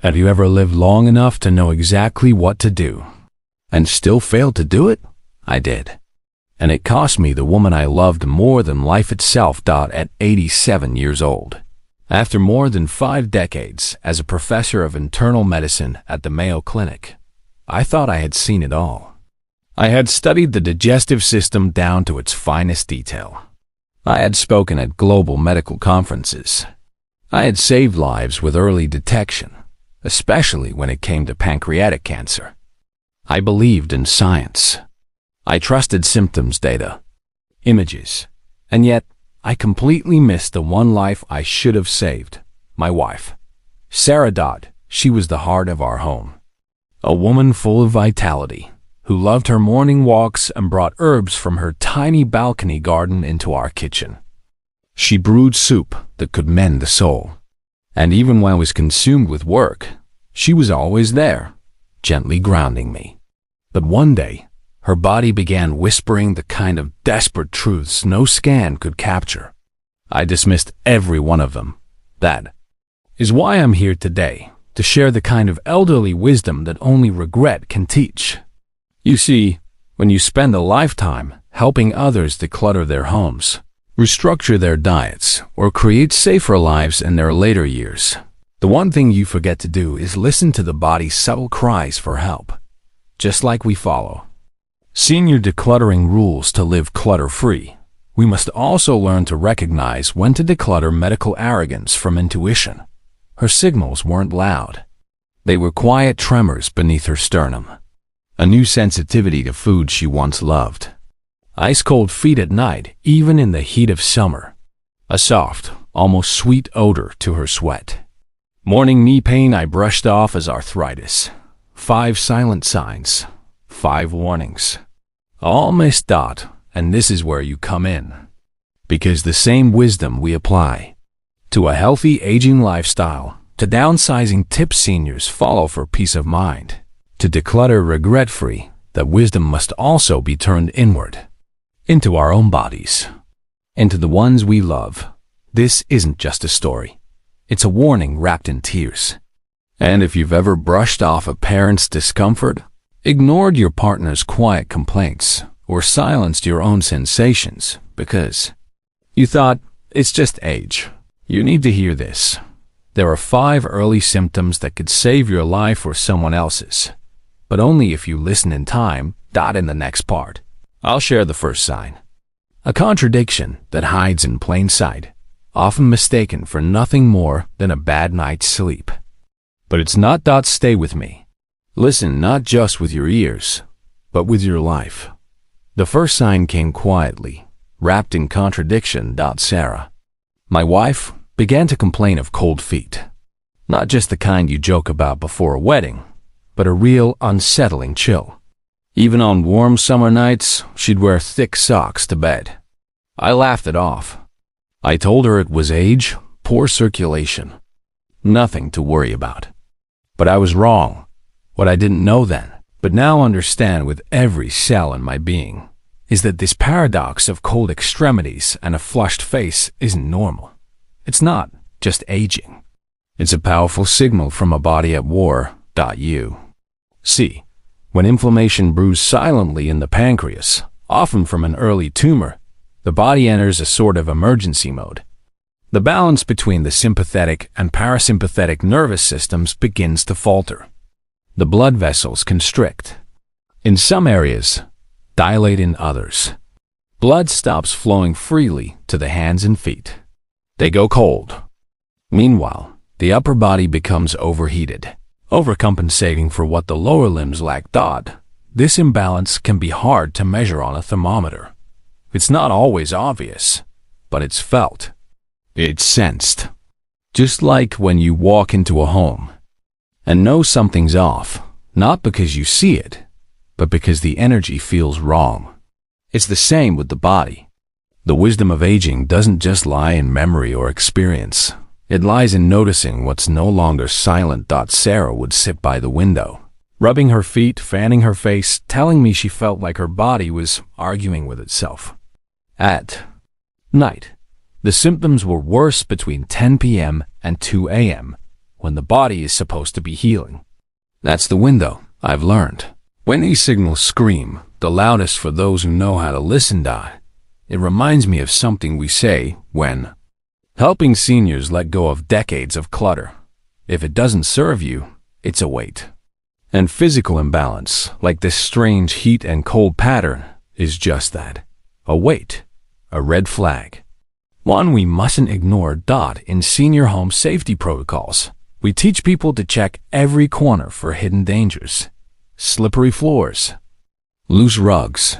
Have you ever lived long enough to know exactly what to do, and still failed to do it? I did. And it cost me the woman I loved more than life itself. At 87 years old. After more than 5 decades as a professor of internal medicine at the Mayo Clinic, I thought I had seen it all. I had studied the digestive system down to its finest detail. I had spoken at global medical conferences. I had saved lives with early detection, especially when it came to pancreatic cancer. I believed in science. I trusted symptoms data, images, and yet I completely missed the one life I should have saved, my wife. Sarah. She was the heart of our home. A woman full of vitality, who loved her morning walks and brought herbs from her tiny balcony garden into our kitchen. She brewed soup that could mend the soul. And even when I was consumed with work, she was always there, gently grounding me. But one day, her body began whispering the kind of desperate truths no scan could capture. I dismissed every one of them. That is why I'm here today, to share the kind of elderly wisdom that only regret can teach. You see, when you spend a lifetime helping others declutter their homes, restructure their diets, or create safer lives in their later years, the one thing you forget to do is listen to the body's subtle cries for help, just like we follow senior decluttering rules to live clutter-free. We must also learn to recognize when to declutter medical arrogance from intuition. Her signals weren't loud. They were quiet tremors beneath her sternum. A new sensitivity to food she once loved. Ice-cold feet at night, even in the heat of summer. A soft, almost sweet odor to her sweat. Morning knee pain I brushed off as arthritis. 5 silent signs. 5 warnings. All missed. And this is where you come in. Because the same wisdom we apply to a healthy aging lifestyle, to downsizing tips seniors follow for peace of mind, to declutter regret-free, that wisdom must also be turned inward, into our own bodies, into the ones we love. This isn't just a story. It's a warning wrapped in tears. And if you've ever brushed off a parent's discomfort, ignored your partner's quiet complaints, or silenced your own sensations because you thought, it's just age, you need to hear this. There are 5 early symptoms that could save your life or someone else's, but only if you listen in time. In the next part, I'll share the first sign. A contradiction that hides in plain sight, often mistaken for nothing more than a bad night's sleep. But it's not. Stay with me. Listen not just with your ears, but with your life. The first sign came quietly, wrapped in contradiction. Sarah, my wife, began to complain of cold feet. Not just the kind you joke about before a wedding, but a real unsettling chill. Even on warm summer nights, she'd wear thick socks to bed. I laughed it off. I told her it was age, poor circulation. Nothing to worry about. But I was wrong. What I didn't know then, but now understand with every cell in my being, is that this paradox of cold extremities and a flushed face isn't normal. It's not just aging. It's a powerful signal from a body at war. You see, when inflammation brews silently in the pancreas, often from an early tumor, the body enters a sort of emergency mode. The balance between the sympathetic and parasympathetic nervous systems begins to falter. The blood vessels constrict. In some areas, dilate in others. Blood stops flowing freely to the hands and feet. They go cold. Meanwhile, the upper body becomes overheated, overcompensating for what the lower limbs lack. This imbalance can be hard to measure on a thermometer. It's not always obvious, but it's felt. It's sensed. Just like when you walk into a home and know something's off, not because you see it, but because the energy feels wrong. It's the same with the body. The wisdom of aging doesn't just lie in memory or experience. It lies in noticing what's no longer silent. Sarah would sit by the window, rubbing her feet, fanning her face, telling me she felt like her body was arguing with itself. At night, the symptoms were worse between 10 p.m. and 2 a.m., when the body is supposed to be healing. That's the window, I've learned. When these signals scream, the loudest for those who know how to listen, it reminds me of something we say when helping seniors let go of decades of clutter. If it doesn't serve you, it's a weight. And physical imbalance, like this strange heat and cold pattern, is just that. A weight. A red flag. One we mustn't ignore. In senior home safety protocols, we teach people to check every corner for hidden dangers. Slippery floors. Loose rugs.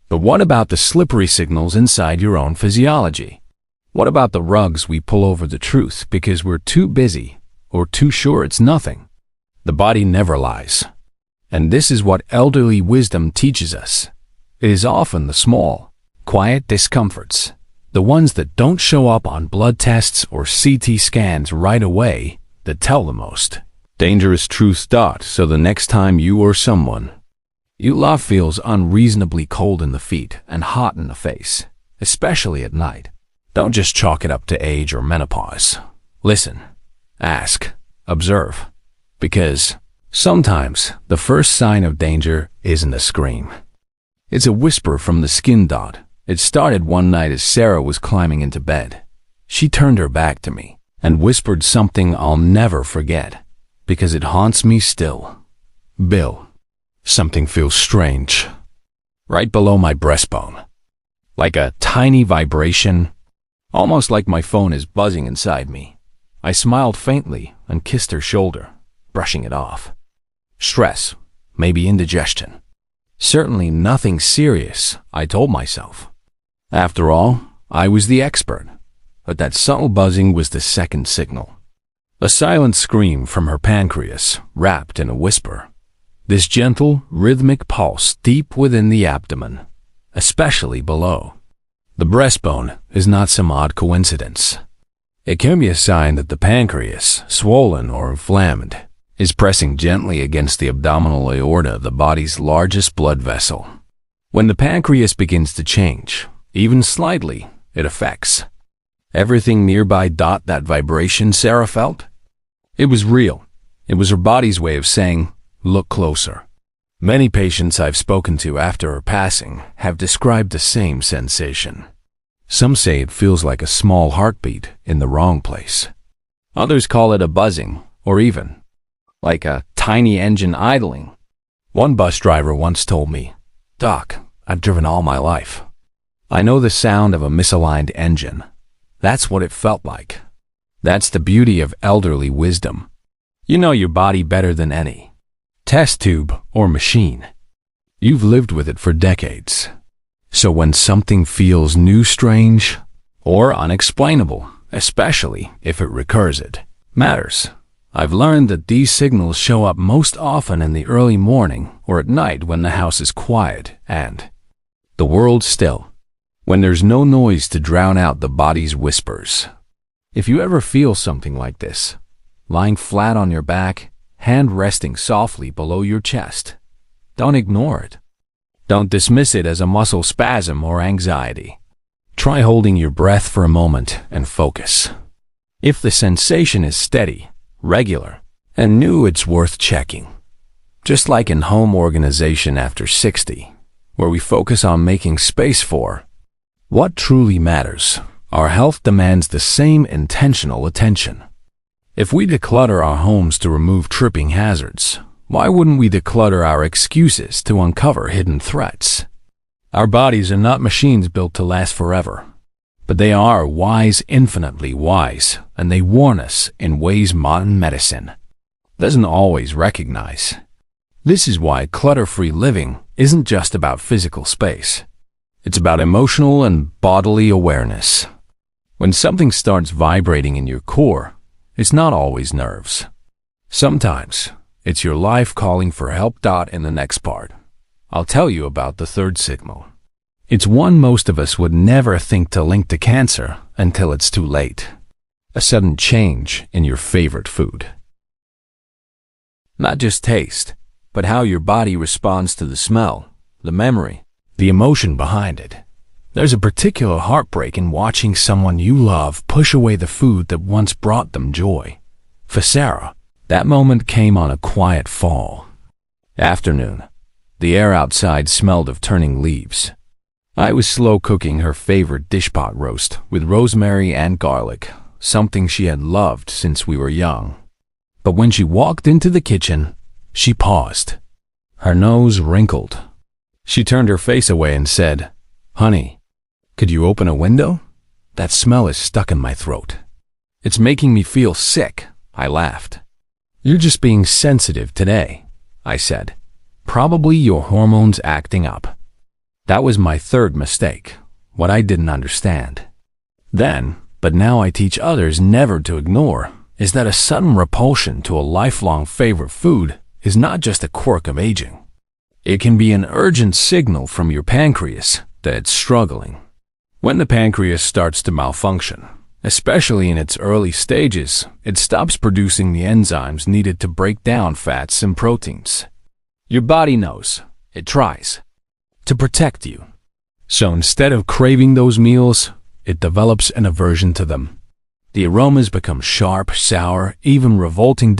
But what about the slippery signals inside your own physiology? What about the rugs we pull over the truth because we're too busy or too sure it's nothing? The body never lies. And this is what elderly wisdom teaches us. It is often the small, quiet discomforts, the ones that don't show up on blood tests or CT scans right away, that tell the most dangerous truths. So the next time you or someone you love feels unreasonably cold in the feet and hot in the face, especially at night, don't just chalk it up to age or menopause. Listen, ask, observe, because sometimes the first sign of danger isn't a scream. It's a whisper from the skin. It started one night as Sarah was climbing into bed. She turned her back to me and whispered something I'll never forget, because it haunts me still. Bill, something feels strange. Right below my breastbone. Like a tiny vibration, almost like my phone is buzzing inside me. I smiled faintly and kissed her shoulder, brushing it off. Stress, maybe indigestion. Certainly nothing serious, I told myself. After all, I was the expert. But that subtle buzzing was the second signal. A silent scream from her pancreas, wrapped in a whisper. This gentle, rhythmic pulse deep within the abdomen, especially below. The breastbone is not some odd coincidence. It can be a sign that the pancreas, swollen or inflamed, is pressing gently against the abdominal aorta, the body's largest blood vessel. When the pancreas begins to change, even slightly, it affects everything nearby. That vibration Sarah felt? It was real. It was her body's way of saying, look closer. Many patients I've spoken to after her passing have described the same sensation. Some say it feels like a small heartbeat in the wrong place. Others call it a buzzing, or even like a tiny engine idling. One bus driver once told me, Doc, I've driven all my life. I know the sound of a misaligned engine. That's what it felt like. That's the beauty of elderly wisdom. You know your body better than any test tube or machine. You've lived with it for decades. So when something feels new, strange, or unexplainable, especially if it recurs, it matters. I've learned that these signals show up most often in the early morning or at night when the house is quiet and the world still, when there's no noise to drown out the body's whispers. If you ever feel something like this, lying flat on your back, hand resting softly below your chest, don't ignore it. Don't dismiss it as a muscle spasm or anxiety. Try holding your breath for a moment and focus. If the sensation is steady, regular, and new, it's worth checking. Just like in home organization after 60, where we focus on making space for what truly matters, our health demands the same intentional attention. If we declutter our homes to remove tripping hazards, why wouldn't we declutter our excuses to uncover hidden threats? Our bodies are not machines built to last forever, but they are wise, infinitely wise, and they warn us in ways modern medicine doesn't always recognize. This is why clutter-free living isn't just about physical space. It's about emotional and bodily awareness. When something starts vibrating in your core, it's not always nerves. Sometimes it's your life calling for help. In the next part, I'll tell you about the third signal. It's one most of us would never think to link to cancer until it's too late. A sudden change in your favorite food. Not just taste, but how your body responds to the smell, the memory, the emotion behind it. There's a particular heartbreak in watching someone you love push away the food that once brought them joy. For Sarah, that moment came on a quiet fall afternoon. The air outside smelled of turning leaves. I was slow cooking her favorite dishpot roast with rosemary and garlic, something she had loved since we were young. But when she walked into the kitchen, she paused. Her nose wrinkled. She turned her face away and said, "Honey, could you open a window? That smell is stuck in my throat. It's making me feel sick." I laughed. "You're just being sensitive today," I said. "Probably your hormones acting up." That was my third mistake, what I didn't understand then, but now I teach others never to ignore, is that a sudden repulsion to a lifelong favorite food is not just a quirk of aging. It can be an urgent signal from your pancreas that it's struggling. When the pancreas starts to malfunction, especially in its early stages, it stops producing the enzymes needed to break down fats and proteins. Your body knows. It tries to protect you. So instead of craving those meals, it develops an aversion to them. The aromas become sharp, sour, even revolting.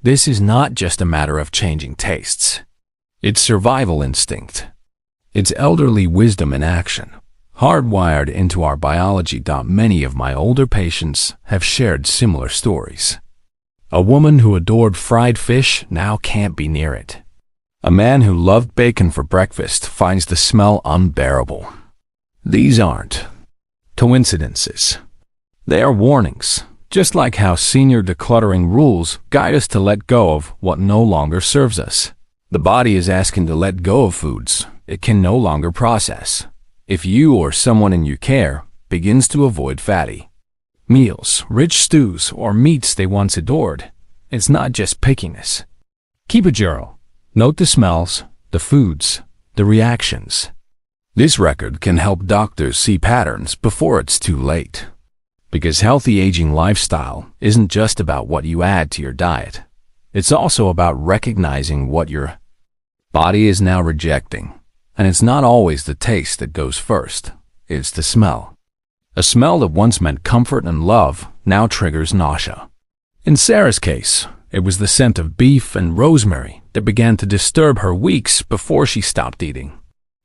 This is not just a matter of changing tastes. It's survival instinct. It's elderly wisdom in action, hardwired into our biology. Many of my older patients have shared similar stories. A woman who adored fried fish now can't be near it. A man who loved bacon for breakfast finds the smell unbearable. These aren't coincidences. They are warnings, just like how senior decluttering rules guide us to let go of what no longer serves us. The body is asking to let go of foods it can no longer process. If you or someone in your care begins to avoid fatty meals, rich stews, or meats they once adored, it's not just pickiness. Keep a journal. Note the smells, the foods, the reactions. This record can help doctors see patterns before it's too late. Because healthy aging lifestyle isn't just about what you add to your diet. It's also about recognizing what your body is now rejecting. And it's not always the taste that goes first. It's the smell. A smell that once meant comfort and love now triggers nausea. In Sarah's case, it was the scent of beef and rosemary that began to disturb her weeks before she stopped eating.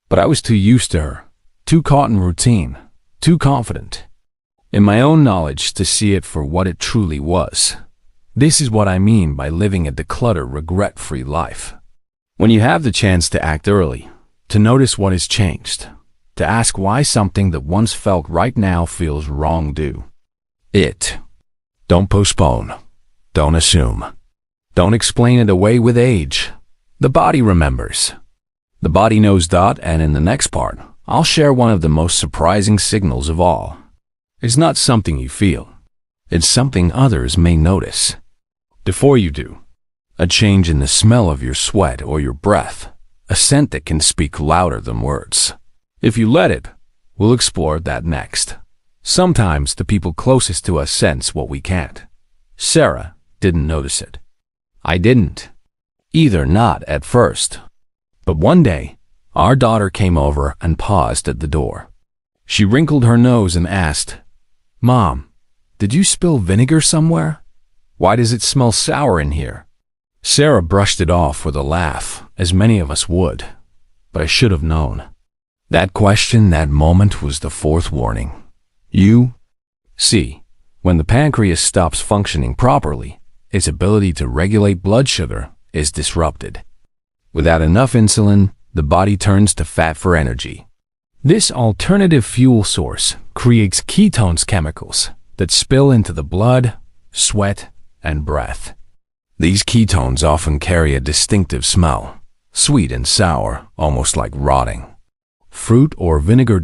But I was too used to her, too caught in routine, too confident in my own knowledge to see it for what it truly was. This is what I mean by living a decluttered, regret-free life. When you have the chance to act early, to notice what has changed, to ask why something that once felt right now feels wrong. Do it. Don't postpone. Don't assume. Don't explain it away with age. The body remembers. The body knows. And in the next part, I'll share one of the most surprising signals of all. It's not something you feel. It's something others may notice before you do. A change in the smell of your sweat or your breath. A scent that can speak louder than words. If you let it, we'll explore that next. Sometimes the people closest to us sense what we can't. Sarah didn't notice it. I didn't either, not at first. But one day, our daughter came over and paused at the door. She wrinkled her nose and asked, "Mom, did you spill vinegar somewhere? Why does it smell sour in here?" Sarah brushed it off with a laugh, as many of us would. But I should have known. That question, that moment, was the fourth warning. You see, when the pancreas stops functioning properly, its ability to regulate blood sugar is disrupted. Without enough insulin, the body turns to fat for energy. This alternative fuel source creates ketones, chemicals that spill into the blood, sweat, and breath. These ketones often carry a distinctive smell, sweet and sour, almost like rotting fruit or vinegar.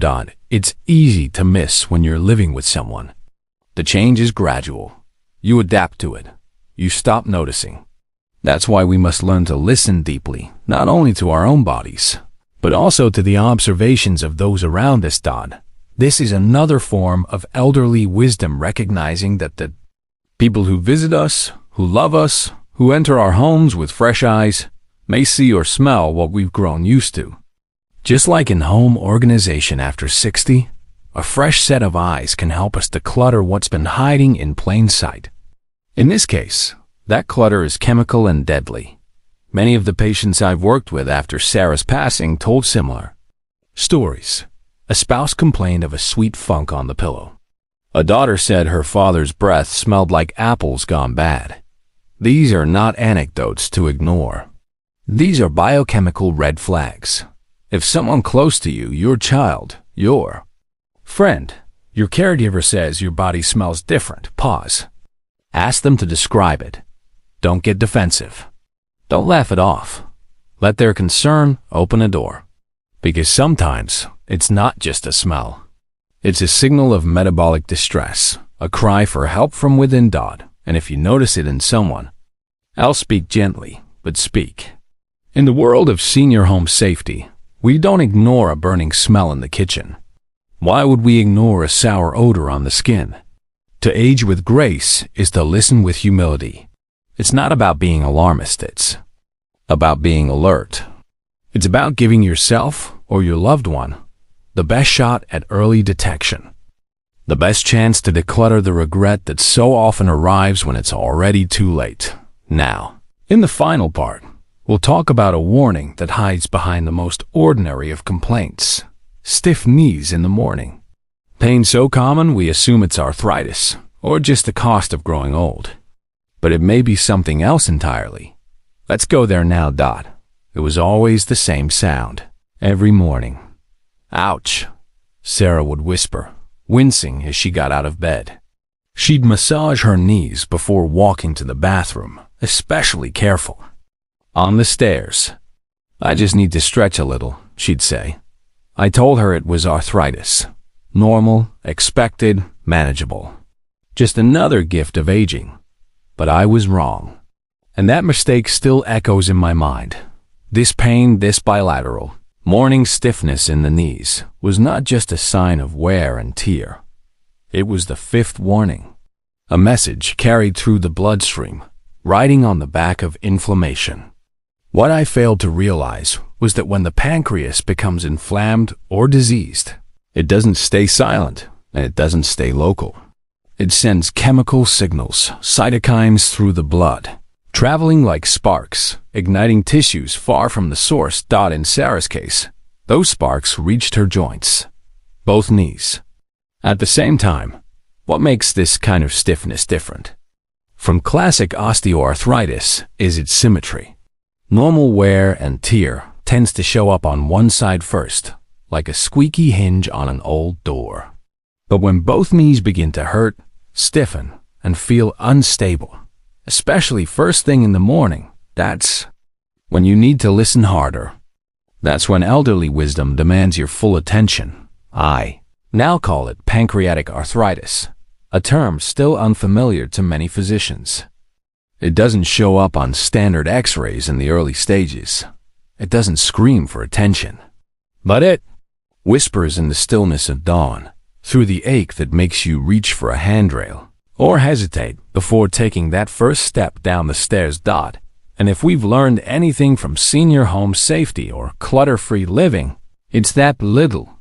It's easy to miss when you're living with someone. The change is gradual. You adapt to it. You stop noticing. That's why we must learn to listen deeply, not only to our own bodies, but also to the observations of those around us. This is another form of elderly wisdom, recognizing that the people who visit us, who love us, who enter our homes with fresh eyes, may see or smell what we've grown used to. Just like in home organization after 60, a fresh set of eyes can help us declutter what's been hiding in plain sight. In this case, that clutter is chemical and deadly. Many of the patients I've worked with after Sarah's passing told similar stories. A spouse complained of a sweet funk on the pillow. A daughter said her father's breath smelled like apples gone bad. These are not anecdotes to ignore. These are biochemical red flags. If someone close to you, your child, your friend, your caregiver says your body smells different, pause. Ask them to describe it. Don't get defensive. Don't laugh it off. Let their concern open a door. Because sometimes it's not just a smell. It's a signal of metabolic distress, a cry for help from within. And if you notice it in someone, I'll speak gently, but speak. In the world of senior home safety, we don't ignore a burning smell in the kitchen. Why would we ignore a sour odor on the skin? To age with grace is to listen with humility. It's not about being alarmist, it's about being alert. It's about giving yourself or your loved one the best shot at early detection. The best chance to declutter the regret that so often arrives when it's already too late. Now, in the final part, we'll talk about a warning that hides behind the most ordinary of complaints: stiff knees in the morning. Pain so common we assume it's arthritis or just the cost of growing old. But it may be something else entirely. Let's go there now. It was always the same sound. Every morning. Ouch, Sarah would whisper, wincing as she got out of bed. She'd massage her knees before walking to the bathroom, especially careful. On the stairs. I just need to stretch a little, she'd say. I told her it was arthritis. Normal, expected, manageable. Just another gift of aging. But I was wrong. And that mistake still echoes in my mind. This pain, this bilateral, morning stiffness in the knees, was not just a sign of wear and tear. It was the fifth warning. A message carried through the bloodstream, riding on the back of inflammation. What I failed to realize was that when the pancreas becomes inflamed or diseased, it doesn't stay silent and it doesn't stay local. It sends chemical signals, cytokines through the blood, traveling like sparks, igniting tissues far from the source. In Sarah's case, those sparks reached her joints, both knees. At the same time, what makes this kind of stiffness different from classic osteoarthritis is its symmetry. Normal wear and tear tends to show up on one side first, like a squeaky hinge on an old door. But when both knees begin to hurt, stiffen, and feel unstable, especially first thing in the morning, that's when you need to listen harder. That's when elderly wisdom demands your full attention. I now call it pancreatic arthritis, a term still unfamiliar to many physicians. It doesn't show up on standard x-rays in the early stages. It doesn't scream for attention. But it whispers in the stillness of dawn, through the ache that makes you reach for a handrail or hesitate before taking that first step down the stairs. And if we've learned anything from senior home safety or clutter-free living, it's that little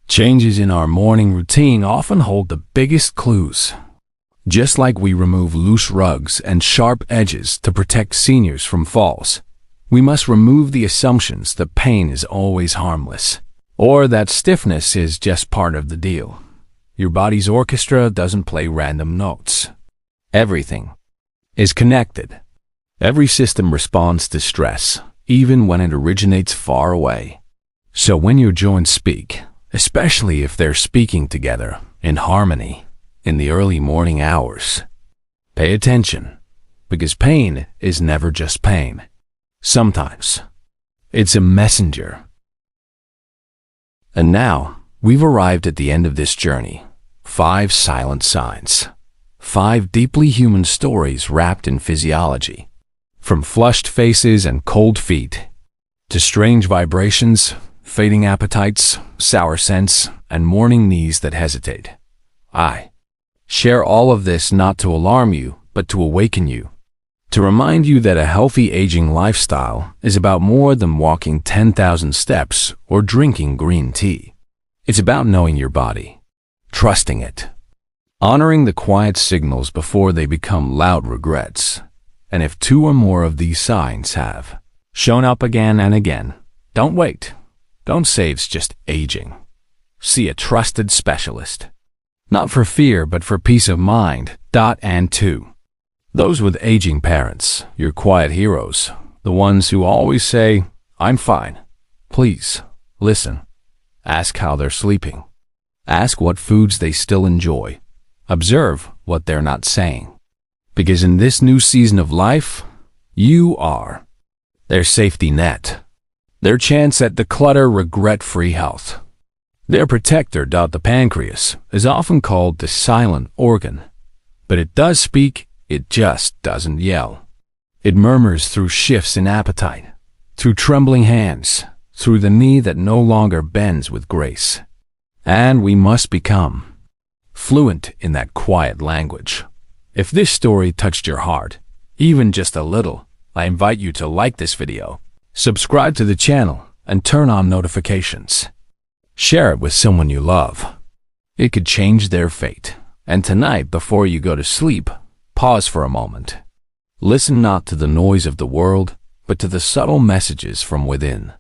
changes in our morning routine often hold the biggest clues. Just like we remove loose rugs and sharp edges to protect seniors from falls, we must remove the assumptions that pain is always harmless, or that stiffness is just part of the deal. Your body's orchestra doesn't play random notes. Everything is connected. Every system responds to stress, even when it originates far away. So when your joints speak, especially if they're speaking together in harmony in the early morning hours, pay attention, because pain is never just pain. Sometimes it's a messenger. And now we've arrived at the end of this journey. 5 silent signs. 5 deeply human stories wrapped in physiology. From flushed faces and cold feet to strange vibrations, fading appetites, sour scents, and morning knees that hesitate. I share all of this not to alarm you, but to awaken you. To remind you that a healthy aging lifestyle is about more than walking 10,000 steps or drinking green tea. It's about knowing your body, trusting it, honoring the quiet signals before they become loud regrets. And if two or more of these signs have shown up again and again, don't wait. Don't say it's just aging. See a trusted specialist. Not for fear, but for peace of mind. And 2. Those with aging parents, your quiet heroes, the ones who always say, "I'm fine." Please, listen. Ask how they're sleeping. Ask what foods they still enjoy. Observe what they're not saying. Because in this new season of life, you are their safety net, their chance at declutter regret-free health. Their protector. The pancreas is often called the silent organ, but it does speak, it just doesn't yell. It murmurs through shifts in appetite, through trembling hands, through the knee that no longer bends with grace. And we must become fluent in that quiet language. If this story touched your heart, even just a little, I invite you to like this video, subscribe to the channel, and turn on notifications. Share it with someone you love. It could change their fate. And tonight, before you go to sleep, pause for a moment. Listen not to the noise of the world, but to the subtle messages from within.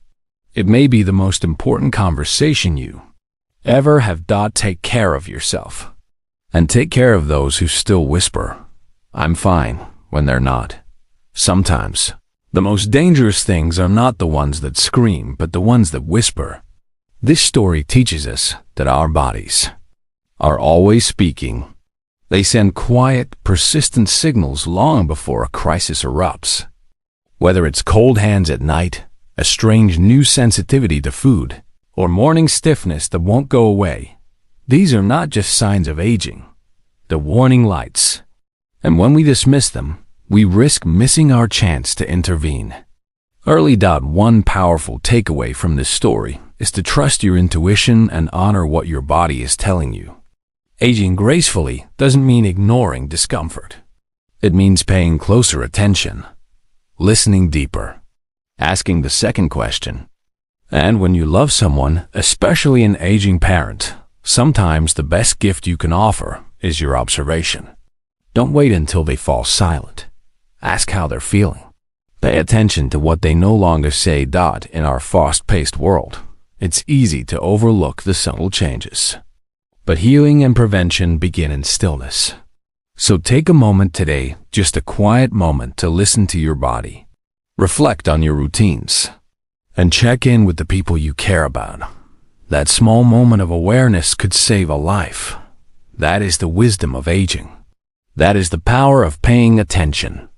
It may be the most important conversation you ever have. Take care of yourself. And take care of those who still whisper, "I'm fine," when they're not. Sometimes, the most dangerous things are not the ones that scream, but the ones that whisper. This story teaches us that our bodies are always speaking. They send quiet, persistent signals long before a crisis erupts. Whether it's cold hands at night, a strange new sensitivity to food, or morning stiffness that won't go away, these are not just signs of aging. They're warning lights. And when we dismiss them, we risk missing our chance to intervene. Early. One powerful takeaway from this story is to trust your intuition and honor what your body is telling you. Aging gracefully doesn't mean ignoring discomfort. It means paying closer attention, listening deeper, asking the second question. And when you love someone, especially an aging parent, sometimes the best gift you can offer is your observation. Don't wait until they fall silent. Ask how they're feeling. Pay attention to what they no longer say. In our fast-paced world, it's easy to overlook the subtle changes. But healing and prevention begin in stillness. So take a moment today, just a quiet moment, to listen to your body. Reflect on your routines. And check in with the people you care about. That small moment of awareness could save a life. That is the wisdom of aging. That is the power of paying attention.